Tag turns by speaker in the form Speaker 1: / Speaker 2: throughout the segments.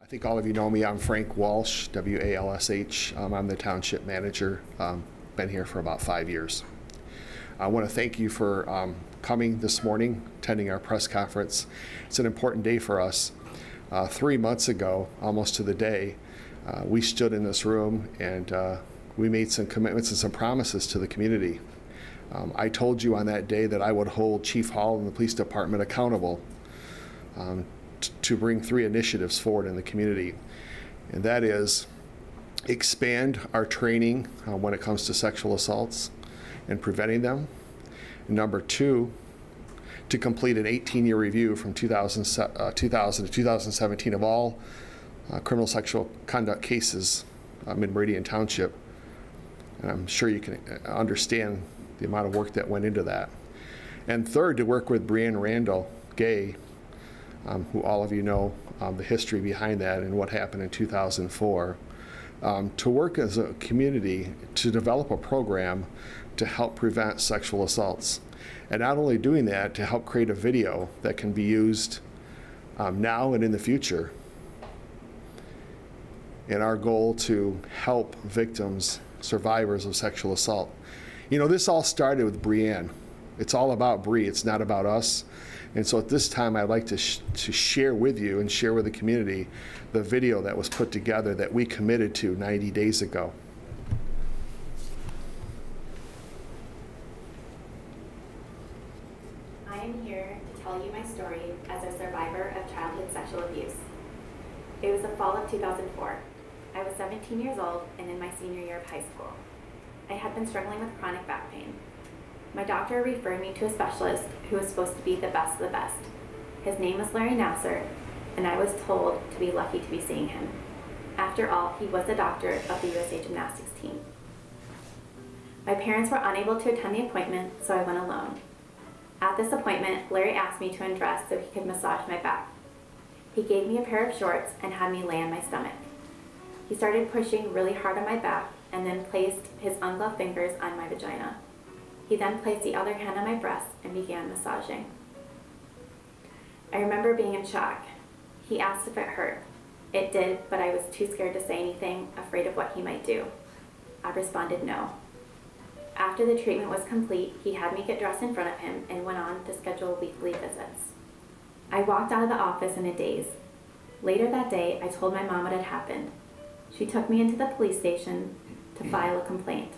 Speaker 1: I think all of you know me. I'm Frank Walsh, W-A-L-S-H. I'm the township manager. Been here for about 5 years. I want to thank you for coming this morning, attending our press conference. It's an important day for us. 3 months ago, almost to the day, we stood in this room and we made some commitments and some promises to the community. I told you on that day that I would hold Chief Hall and the police department accountable to bring 3 initiatives forward in the community, and that is expand our training when it comes to sexual assaults and preventing them. And number 2, to complete an 18-year review from 2000 to 2017 of all criminal sexual conduct cases in Meridian Township. And I'm sure you can understand the amount of work that went into that. And 3rd, to work with Brianne Randall Gay, who all of you know the history behind that and what happened in 2004, to work as a community to develop a program to help prevent sexual assaults. And not only doing that, to help create a video that can be used now and in the future in our goal to help victims, survivors of sexual assault. You know, this all started with Brianne. It's all about Bree, it's not about us. And so at this time, I'd like to share with you and share with the community the video that was put together that we committed to 90 days ago.
Speaker 2: I am here to tell you my story as a survivor of childhood sexual abuse. It was the fall of 2004. I was 17 years old and in my senior year of high school. I had been struggling with chronic back pain. My doctor referred me to a specialist who was supposed to be the best of the best. His name was Larry Nasser, and I was told to be lucky to be seeing him. After all, he was the doctor of the USA Gymnastics team. My parents were unable to attend the appointment, so I went alone. At this appointment, Larry asked me to undress so he could massage my back. He gave me a pair of shorts and had me lay on my stomach. He started pushing really hard on my back and then placed his ungloved fingers on my vagina. He then placed the other hand on my breast and began massaging. I remember being in shock. He asked if it hurt. It did, but I was too scared to say anything, afraid of what he might do. I responded no. After the treatment was complete, he had me get dressed in front of him and went on to schedule weekly visits. I walked out of the office in a daze. Later that day, I told my mom what had happened. She took me into the police station to file a complaint.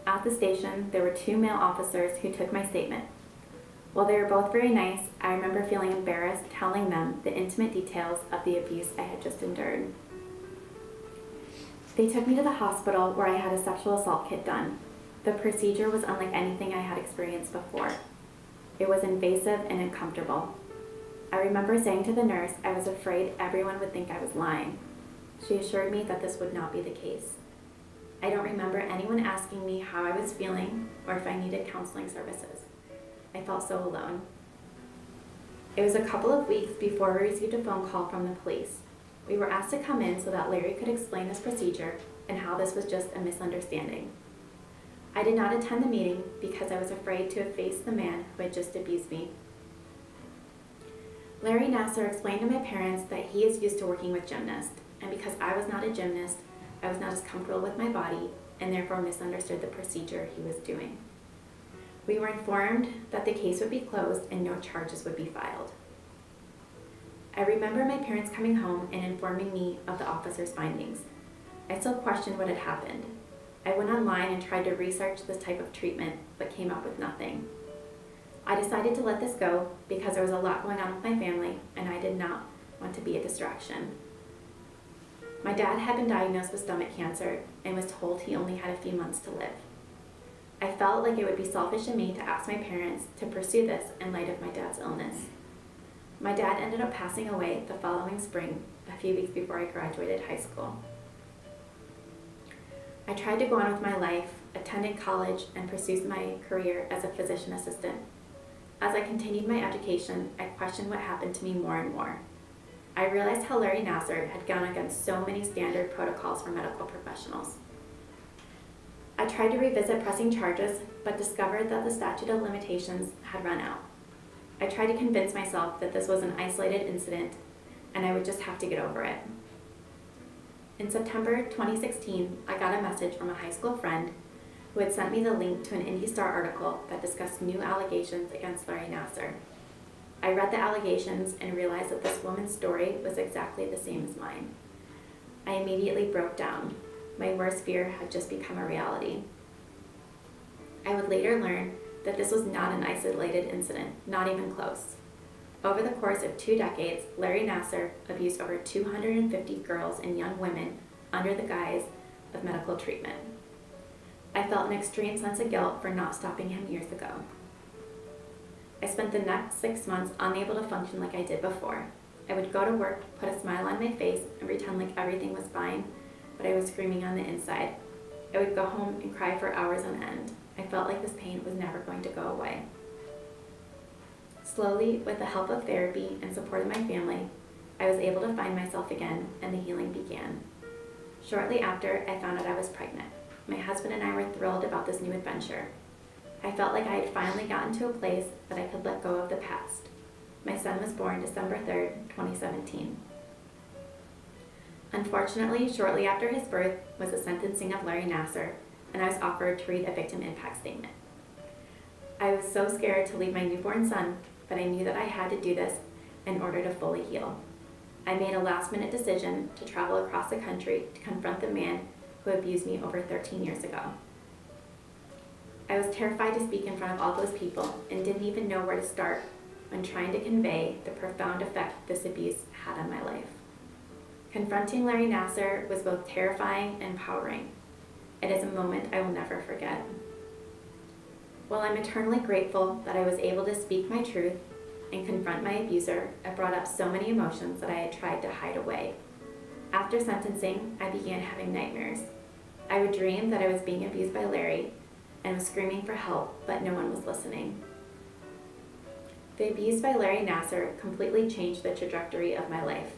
Speaker 2: At the station, there were 2 male officers who took my statement. While they were both very nice, I remember feeling embarrassed telling them the intimate details of the abuse I had just endured. They took me to the hospital where I had a sexual assault kit done. The procedure was unlike anything I had experienced before. It was invasive and uncomfortable. I remember saying to the nurse I was afraid everyone would think I was lying. She assured me that this would not be the case. I don't remember anyone asking me how I was feeling or if I needed counseling services. I felt so alone. It was a couple of weeks before we received a phone call from the police. We were asked to come in so that Larry could explain this procedure and how this was just a misunderstanding. I did not attend the meeting because I was afraid to face the man who had just abused me. Larry Nasser explained to my parents that he is used to working with gymnasts, and because I was not a gymnast, I was not as comfortable with my body and therefore misunderstood the procedure he was doing. We were informed that the case would be closed and no charges would be filed. I remember my parents coming home and informing me of the officer's findings. I still questioned what had happened. I went online and tried to research this type of treatment, but came up with nothing. I decided to let this go because there was a lot going on with my family and I did not want to be a distraction. My dad had been diagnosed with stomach cancer and was told he only had a few months to live. I felt like it would be selfish of me to ask my parents to pursue this in light of my dad's illness. My dad ended up passing away the following spring, a few weeks before I graduated high school. I tried to go on with my life, attended college, and pursued my career as a physician assistant. As I continued my education, I questioned what happened to me more and more. I realized how Larry Nasser had gone against so many standard protocols for medical professionals. I tried to revisit pressing charges, but discovered that the statute of limitations had run out. I tried to convince myself that this was an isolated incident and I would just have to get over it. In September 2016, I got a message from a high school friend who had sent me the link to an IndyStar article that discussed new allegations against Larry Nasser. I read the allegations and realized that this woman's story was exactly the same as mine. I immediately broke down. My worst fear had just become a reality. I would later learn that this was not an isolated incident, not even close. Over the course of 2 decades, Larry Nasser abused over 250 girls and young women under the guise of medical treatment. I felt an extreme sense of guilt for not stopping him years ago. I spent the next 6 months unable to function like I did before. I would go to work, put a smile on my face, and pretend like everything was fine, but I was screaming on the inside. I would go home and cry for hours on end. I felt like this pain was never going to go away. Slowly, with the help of therapy and support of my family, I was able to find myself again, and the healing began. Shortly after, I found out I was pregnant. My husband and I were thrilled about this new adventure. I felt like I had finally gotten to a place that I could let go of the past. My son was born December 3rd, 2017. Unfortunately, shortly after his birth was the sentencing of Larry Nasser, and I was offered to read a victim impact statement. I was so scared to leave my newborn son, but I knew that I had to do this in order to fully heal. I made a last-minute decision to travel across the country to confront the man who abused me over 13 years ago. I was terrified to speak in front of all those people and didn't even know where to start when trying to convey the profound effect this abuse had on my life. Confronting Larry Nasser was both terrifying and empowering. It is a moment I will never forget. While I'm eternally grateful that I was able to speak my truth and confront my abuser, it brought up so many emotions that I had tried to hide away. After sentencing, I began having nightmares. I would dream that I was being abused by Larry and was screaming for help, but no one was listening. The abuse by Larry Nasser completely changed the trajectory of my life.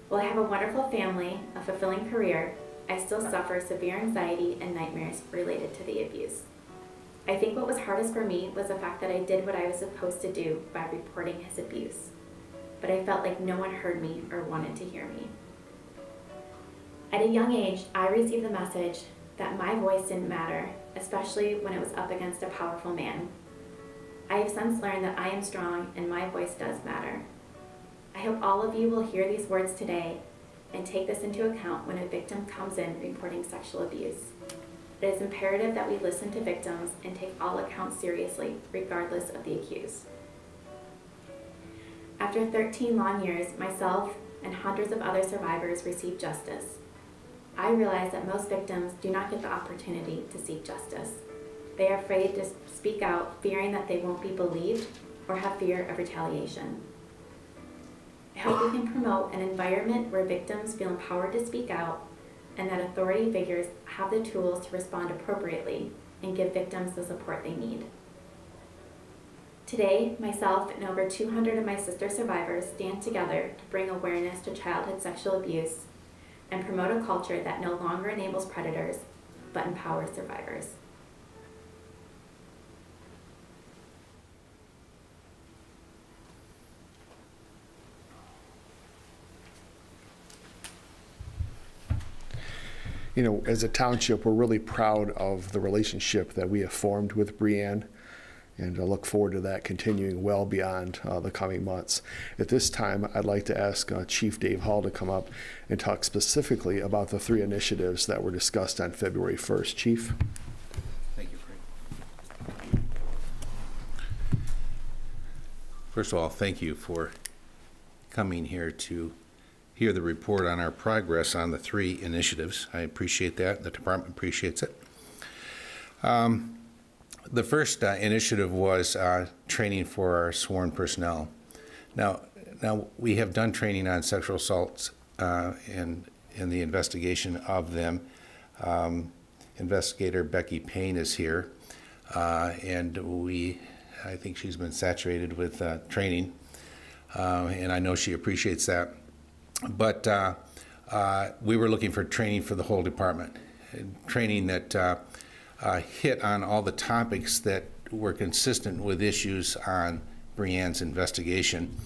Speaker 2: While I have a wonderful family, a fulfilling career, I still suffer severe anxiety and nightmares related to the abuse. I think what was hardest for me was the fact that I did what I was supposed to do by reporting his abuse, but I felt like no one heard me or wanted to hear me. At a young age, I received the message that my voice didn't matter, especially when it was up against a powerful man. I have since learned that I am strong and my voice does matter. I hope all of you will hear these words today and take this into account when a victim comes in reporting sexual abuse. It is imperative that we listen to victims and take all accounts seriously, regardless of the accused. After 13 long years, myself and hundreds of other survivors received justice. I realize that most victims do not get the opportunity to seek justice. They are afraid to speak out, fearing that they won't be believed or have fear of retaliation. I hope we can promote an environment where victims feel empowered to speak out and that authority figures have the tools to respond appropriately and give victims the support they need. Today, myself and over 200 of my sister survivors stand together to bring awareness to childhood sexual abuse and promote a culture that no longer enables predators, but empowers survivors.
Speaker 1: You know, as a township, we're really proud of the relationship that we have formed with Breanne, and I look forward to that continuing well beyond the coming months. At this time, I'd like to ask Chief Dave Hall to come up and talk specifically about the 3 initiatives that were discussed on February 1st. Chief?
Speaker 3: Thank you, Frank. First of all, thank you for coming here to hear the report on our progress on the 3 initiatives. I appreciate that. The department appreciates it. The first initiative was training for our sworn personnel. Now we have done training on sexual assaults and in the investigation of them. Investigator Becky Payne is here, and I think she's been saturated with training, and I know she appreciates that. But we were looking for training for the whole department, training that hit on all the topics that were consistent with issues on Breanne's investigation,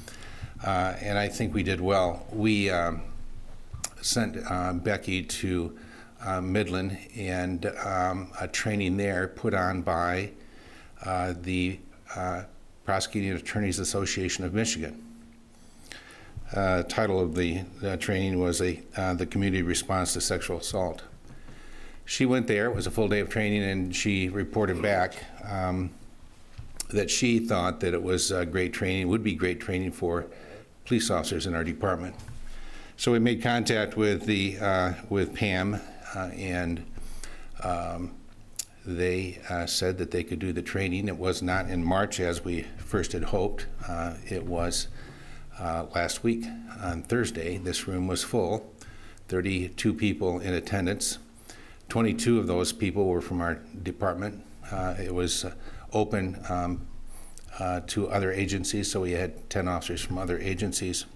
Speaker 3: and I think we did well. We sent Becky to Midland and a training there put on by the Prosecuting Attorneys Association of Michigan. Title of the training was the Community Response to Sexual Assault. She went there. It was a full day of training, and she reported back that she thought that it was great training, would be great training for police officers in our department. So we made contact with Pam, and they said that they could do the training. It was not in March as we first had hoped. It was last week on Thursday. This room was full, 32 people in attendance. 22 of those people were from our department. It was open to other agencies, so we had 10 officers from other agencies.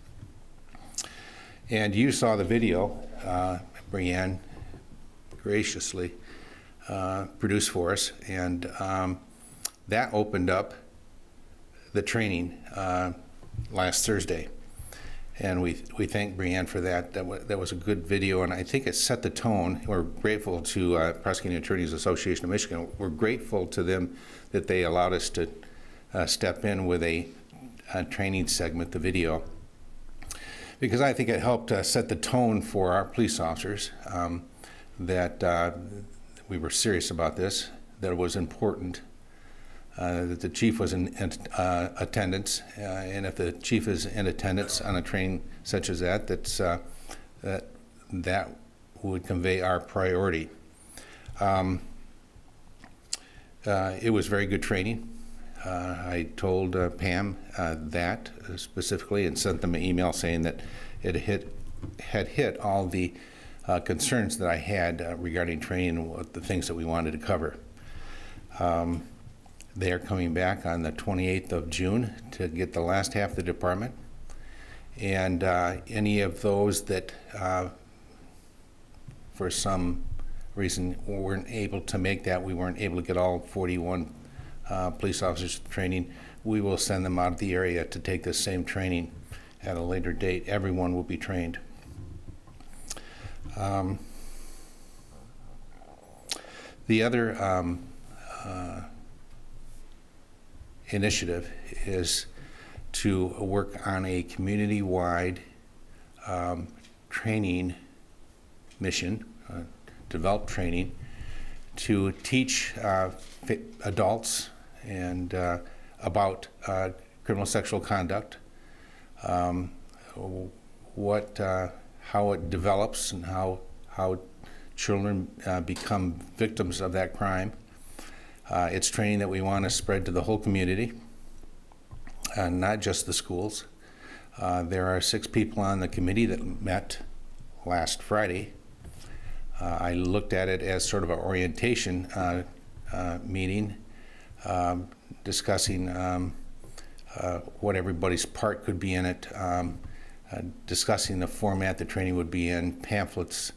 Speaker 3: And you saw the video, Brianne graciously produced for us, and that opened up the training last Thursday. And we thank Brianne for that. That was a good video, and I think it set the tone. We're grateful to Prosecuting Attorneys Association of Michigan. We're grateful to them that they allowed us to step in with a training segment, the video, because I think it helped set the tone for our police officers, that we were serious about this, that it was important, that the chief was in attendance, and if the chief is in attendance on a training such as that, that would convey our priority. It was very good training. I told Pam that specifically, and sent them an email saying that it had hit all the concerns that I had regarding training and what the things that we wanted to cover. They are coming back on the 28th of June to get the last half of the department. And any of those that, for some reason, weren't able to make that, we weren't able to get all 41 police officers training, we will send them out of the area to take this same training at a later date. Everyone will be trained. The other initiative is to work on a community-wide training mission, develop training to teach adults and about criminal sexual conduct, how it develops and how children become victims of that crime. It's training that we want to spread to the whole community, not just the schools. There are 6 people on the committee that met last Friday. I looked at it as sort of an orientation meeting, discussing what everybody's part could be in it, discussing the format the training would be in, pamphlets,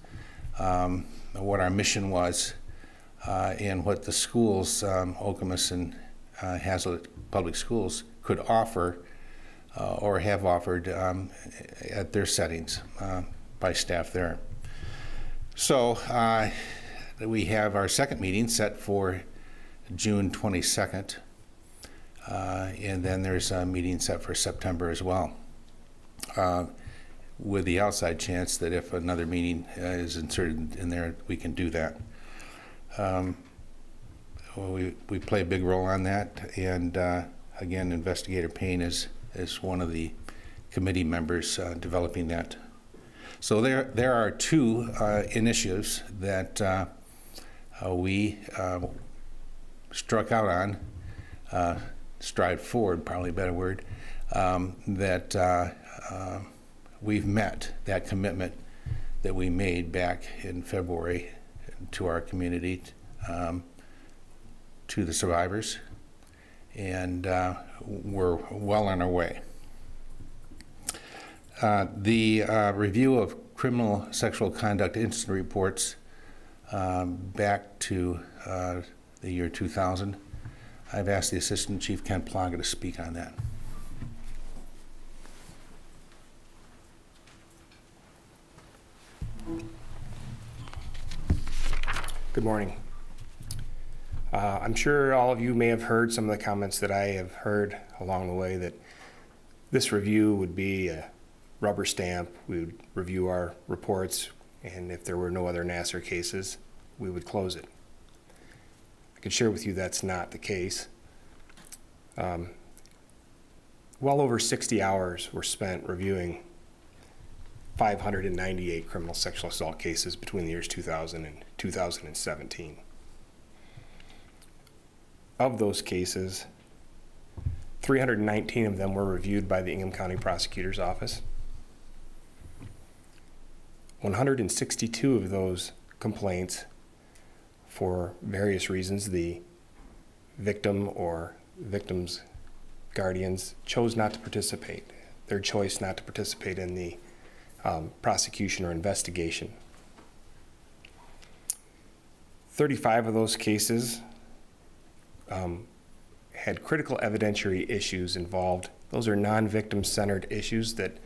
Speaker 3: what our mission was, and what the schools, Okemos and Hazlet Public Schools, could offer or have offered at their settings by staff there. So we have our second meeting set for June 22nd, and then there's a meeting set for September as well, with the outside chance that if another meeting is inserted in there, we can do that. We play a big role on that, and again, Investigator Payne is one of the committee members developing that. So there are 2 initiatives that we struck out on, stride forward, probably a better word, that we've met that commitment that we made back in February to our community, to the survivors, and we're well on our way. The review of criminal sexual conduct incident reports back to the year 2000, I've asked the Assistant Chief Ken Plaga to speak on that.
Speaker 4: Good morning. I'm sure all of you may have heard some of the comments that I have heard along the way, that this review would be a rubber stamp. We would review our reports, and if there were no other Nasser cases, we would close it. I can share with you that's not the case. Well over 60 hours were spent reviewing 598 criminal sexual assault cases between the years 2000 and 2017. Of those cases, 319 of them were reviewed by the Ingham County Prosecutor's Office. 162 of those complaints, for various reasons, the victim or victim's guardians chose not to participate. Their choice not to participate in the prosecution or investigation. 35 of those cases had critical evidentiary issues involved. Those are non-victim centered issues that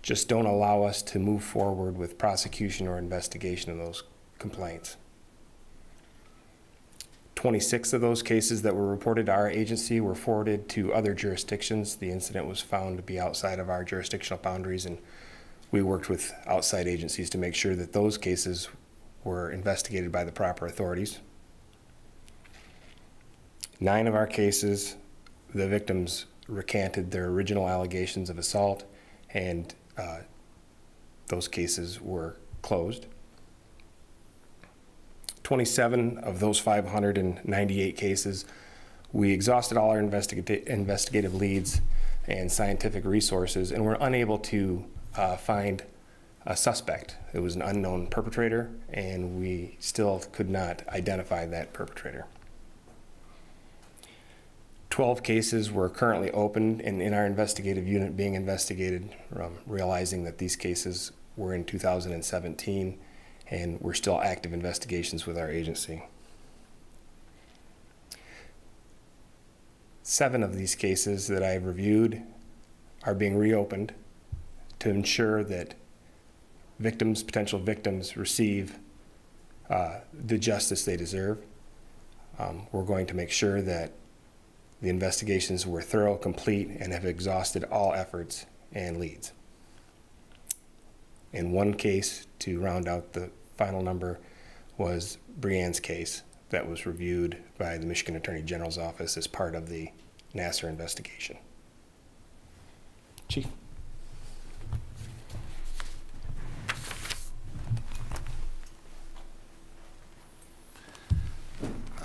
Speaker 4: just don't allow us to move forward with prosecution or investigation of those complaints. 26 of those cases that were reported to our agency were forwarded to other jurisdictions. The incident was found to be outside of our jurisdictional boundaries, and we worked with outside agencies to make sure that those cases were investigated by the proper authorities. 9 of our cases, the victims recanted their original allegations of assault, and those cases were closed. 27 of those 598 cases, we exhausted all our investigative leads and scientific resources, and were unable to find a suspect. It was an unknown perpetrator, and we still could not identify that perpetrator. 12 cases were currently open and in our investigative unit being investigated, realizing that these cases were in 2017, and we're still active investigations with our agency. 7 of these cases that I've reviewed are being reopened to ensure that victims, potential victims, receive the justice they deserve. We're going to make sure that the investigations were thorough, complete, and have exhausted all efforts and leads. In one case, to round out the final number, was Brianne's case that was reviewed by the Michigan Attorney General's office as part of the Nasser investigation. Chief.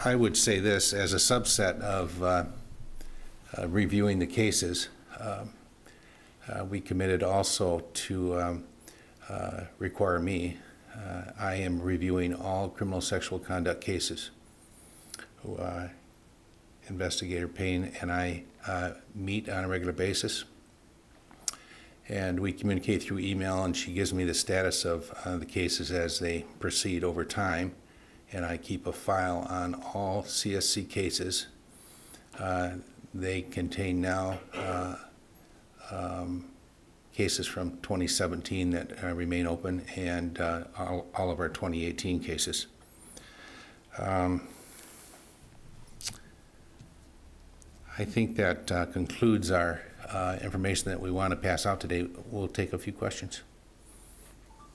Speaker 3: I would say this as a subset of reviewing the cases. We committed also to require me. I am reviewing all criminal sexual conduct cases. Investigator Payne and I meet on a regular basis, and we communicate through email, and she gives me the status of the cases as they proceed over time, and I keep a file on all CSC cases. They contain now cases from 2017 that remain open, and all of our 2018 cases. I think that concludes our information that we want to pass out today. We'll take a few questions.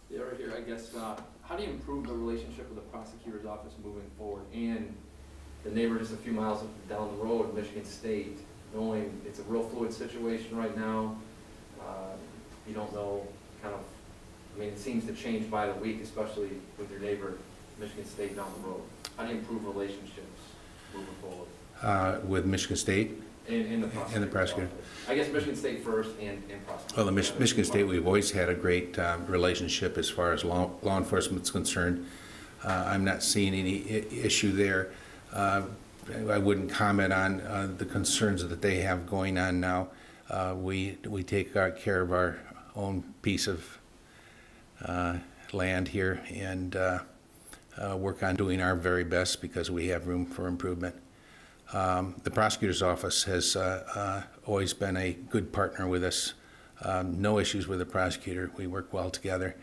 Speaker 5: Yeah, right here, I guess, how do you improve the relationship with the prosecutor's office moving forward and the neighbor just a few miles down the road, Michigan State, knowing it's a real fluid situation right now? You don't know kind of, I mean, it seems to change by the week, especially with your neighbor, Michigan State down the road. How do you improve relationships moving forward?
Speaker 3: With Michigan State?
Speaker 5: In the prosecutor's
Speaker 3: And the prosecutor.
Speaker 5: office. I guess Michigan State first and prosecutor.
Speaker 3: Well, the Michigan State, we've always had a great relationship as far as law enforcement is concerned. I'm not seeing any issue there. I wouldn't comment on the concerns that they have going on now. We take care of our own piece of land here and work on doing our very best because we have room for improvement. The prosecutor's office has always been a good partner with us. No issues with the prosecutor. We work well together,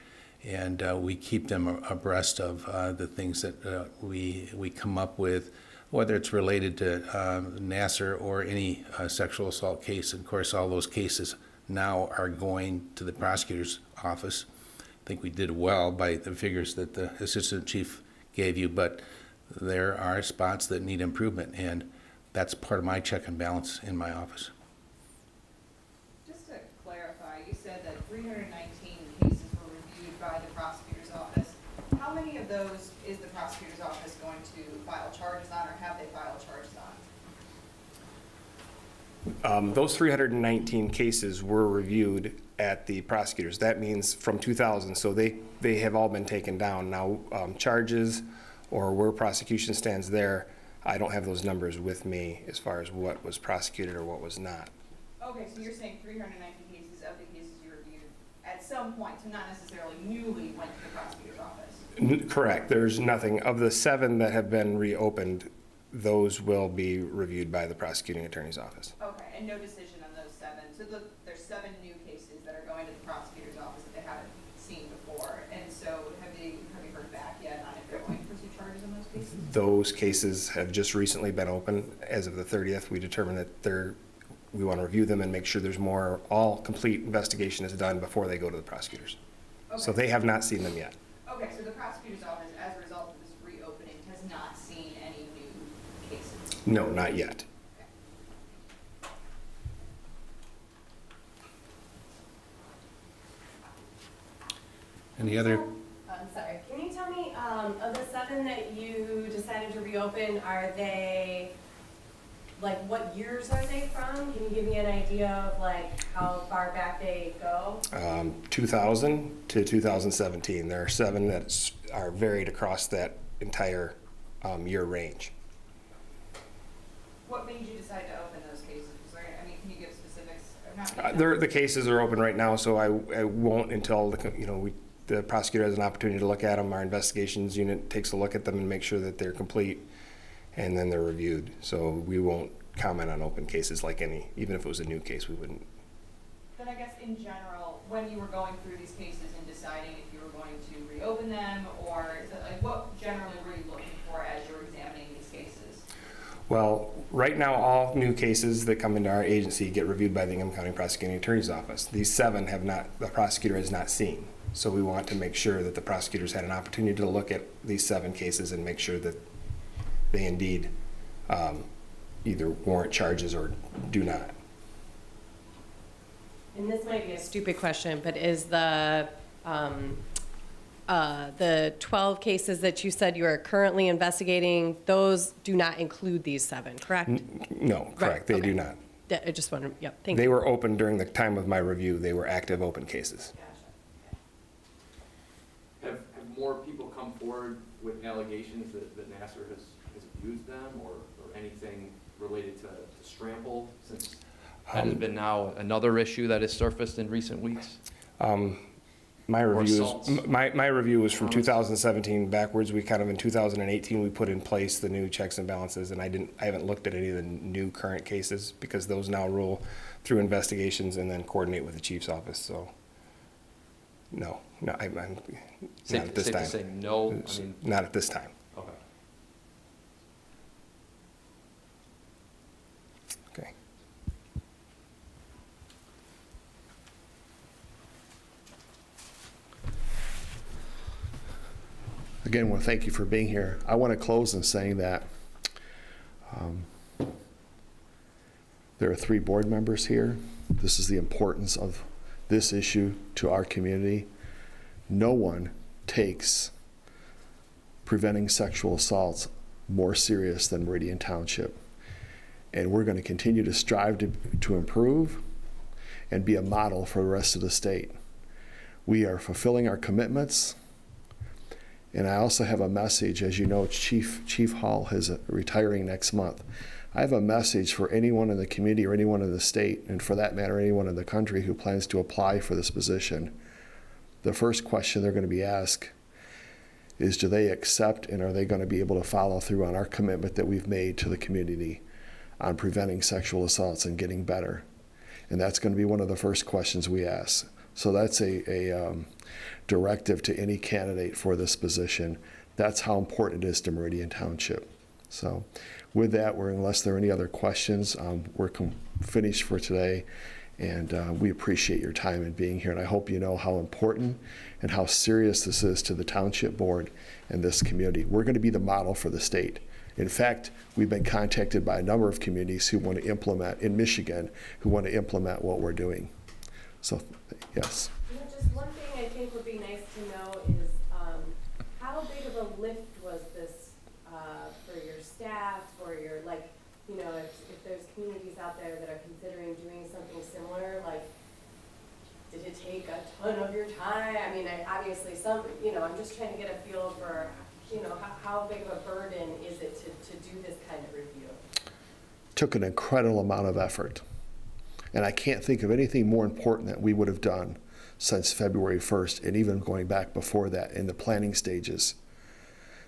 Speaker 3: and we keep them abreast of the things that we come up with, whether it's related to Nasser or any sexual assault case. Of course, all those cases now are going to the prosecutor's office. I think we did well by the figures that the assistant chief gave you, but there are spots that need improvement, and that's part of my check and balance in my office.
Speaker 6: Just to clarify, you said that 319 cases were reviewed by the prosecutor's office. How many of those is the prosecutor's office going to file charges on, or have they filed charges on?
Speaker 4: Those 319 cases were reviewed at the prosecutors. That means from 2000, so they have all been taken down. Now, charges or where prosecution stands there, I don't have those numbers with me as far as what was prosecuted or what was not.
Speaker 6: Okay, so you're saying 319 cases of the cases you reviewed at some point, so not necessarily newly went to the prosecutor's office?
Speaker 4: Correct. There's nothing. Of the 7 that have been reopened, those will be reviewed by the prosecuting attorney's office.
Speaker 6: Okay, and no decision on those 7. So there's 7 new cases that are going to the prosecutor's office that they haven't seen before. And so have you heard back yet on if they're going to pursue charges on those cases?
Speaker 4: Those cases have just recently been open. As of the 30th, we determined that we want to review them and make sure there's all complete investigation is done before they go to the prosecutors.
Speaker 6: Okay.
Speaker 4: So they have not seen them yet.
Speaker 6: Okay, so the prosecutor's office, as a result of this reopening, has not seen any new cases?
Speaker 4: No, not yet.
Speaker 3: Any other?
Speaker 7: I'm sorry, can you tell me, of the 7 that you decided to reopen, are they, like, what years are they from? Can you give me an idea of, like, how far back they go?
Speaker 4: 2000 to 2017. There are 7 that are varied across that entire year range.
Speaker 6: What made you decide to open those cases? Can you give specifics?
Speaker 4: The cases are open right now, so I won't until the prosecutor has an opportunity to look at them. Our investigations unit takes a look at them and make sure that they're complete, and then they're reviewed. So we won't comment on open cases like even if it was a new case, we wouldn't.
Speaker 6: But I guess in general, when you were going through these cases and deciding if you were going to reopen them, or is it like, what generally were you looking for as you were examining these cases?
Speaker 4: Well, right now, all new cases that come into our agency get reviewed by the Ingham County Prosecuting Attorney's Office. These 7 the prosecutor has not seen. So we want to make sure that the prosecutors had an opportunity to look at these 7 cases and make sure that they indeed either warrant charges or do not.
Speaker 7: And this might be a stupid question, but is the 12 cases that you said you are currently investigating, those do not include these 7, correct?
Speaker 4: No, correct.
Speaker 7: Right,
Speaker 4: They
Speaker 7: okay.
Speaker 4: do not.
Speaker 7: I just want to, yep, thank
Speaker 4: They
Speaker 7: you.
Speaker 4: were open during the time of my review. They were active open cases.
Speaker 6: Gotcha.
Speaker 5: Have more people come forward with allegations that Nasser has abused them or anything related to Strample, since that has been now another issue that has surfaced in recent weeks?
Speaker 4: My review
Speaker 5: assaults.
Speaker 4: my review was from 2017 backwards. We kind of in 2018 we put in place the new checks and balances, and I haven't looked at any of the new current cases because those now rule through investigations and then coordinate with the chief's office. So no, I'm not at this
Speaker 5: Safe
Speaker 4: time.
Speaker 5: to say no.
Speaker 4: Not at this time.
Speaker 5: Okay.
Speaker 4: Okay.
Speaker 1: Again, I want to thank you for being here. I want to close in saying that there are 3 board members here. This is the importance of this issue to our community. No one takes preventing sexual assaults more serious than Meridian Township. And we're going to continue to strive to improve and be a model for the rest of the state. We are fulfilling our commitments. And I also have a message. As you know, Chief Hall is retiring next month. I have a message for anyone in the community or anyone in the state, and for that matter, anyone in the country who plans to apply for this position. The first question they're going to be asked is, do they accept and are they going to be able to follow through on our commitment that we've made to the community on preventing sexual assaults and getting better? And that's going to be one of the first questions we ask. So that's a directive to any candidate for this position. That's how important it is to Meridian Township. So with that, unless there are any other questions, we're finished for today. And we appreciate your time in being here. And I hope you know how important and how serious this is to the Township Board and this community. We're going to be the model for the state. In fact, we've been contacted by a number of communities who want to implement, in Michigan, who want to implement what we're doing. So, yes.
Speaker 7: You know, just one thing I think would be nice to know is how big of a lift was this for your staff, for your, like, you know, if there's communities out there that are considering doing something similar, like, did it take a ton of your time? I mean, obviously some, you know, I'm just trying to get a feel for, you know, how big of a burden is it to do this kind of review?
Speaker 1: Took an incredible amount of effort. And I can't think of anything more important that we would have done since February 1st, and even going back before that in the planning stages.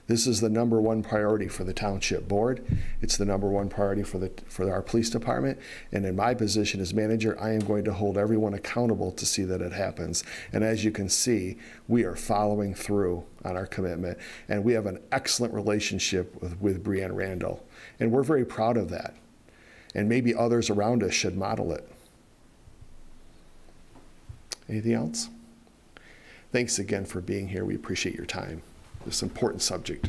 Speaker 1: This is the #1 priority for the Township Board. It's the #1 priority for our police department. And in my position as manager, I am going to hold everyone accountable to see that it happens. And as you can see, we are following through on our commitment. And we have an excellent relationship with Breanne Randall. And we're very proud of that. And maybe others around us should model it. Anything else? Thanks again for being here. We appreciate your time. This important subject.